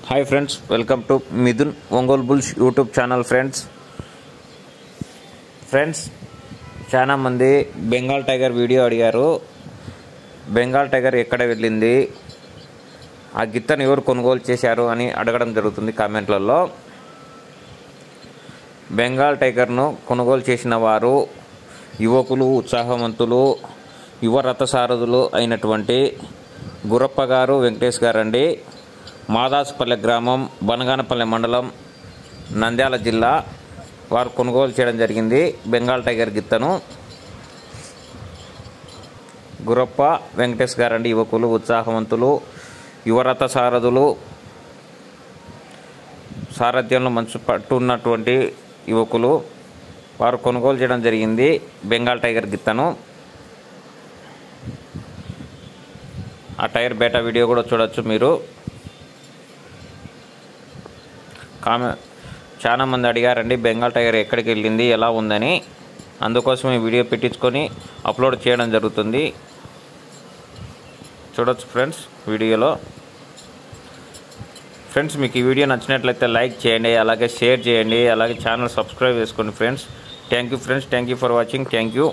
Hi friends, welcome to Mithun Ongole bulls YouTube channel. Friends చాలా మంది Bengal tiger video అడిగారు. Bengal tiger ఎక్కడ వెళ్ళింది, ఆ గిత్తను ఎవరు కొనుగోలు చేశారు అని అడగడం జరుగుతుంది కామెంట్లలో. బెంగాల్ టైగర్ను కొనుగోలు చేసిన వారు యువకులు, ఉత్సాహవంతులు, యువ రథసారథులు అయినటువంటి గురప్ప గారు, వెంకటేష్ గారండి. మాదాసుపల్లె గ్రామం, బనగానపల్లె మండలం, నంద్యాల జిల్లా వారు కొనుగోలు చేయడం జరిగింది బెంగాల్ టైగర్ గిత్తను. గురప్ప, వెంకటేష్ గారండి, యువకులు, ఉత్సాహవంతులు, యువరథ సారథులు, సారథ్యంలో మంచి పట్టున్నటువంటి యువకులు. వారు కొనుగోలు చేయడం జరిగింది బెంగాల్ టైగర్ గిత్తను. ఆ టైర్ బేటా వీడియో కూడా చూడొచ్చు మీరు. చాలా మంది అడిగారండి బెంగాల్ టైగర్ ఎక్కడికి వెళ్ళింది, ఎలా ఉందని. అందుకోసం ఈ వీడియో పెట్టించుకొని అప్లోడ్ చేయడం జరుగుతుంది. చూడొచ్చు ఫ్రెండ్స్ వీడియోలో. ఫ్రెండ్స్ మీకు ఈ వీడియో నచ్చినట్లయితే లైక్ చేయండి, అలాగే షేర్ చేయండి, అలాగే ఛానల్ సబ్స్క్రైబ్ చేసుకోండి friends. Thank you friends, thank you for watching. Thank you.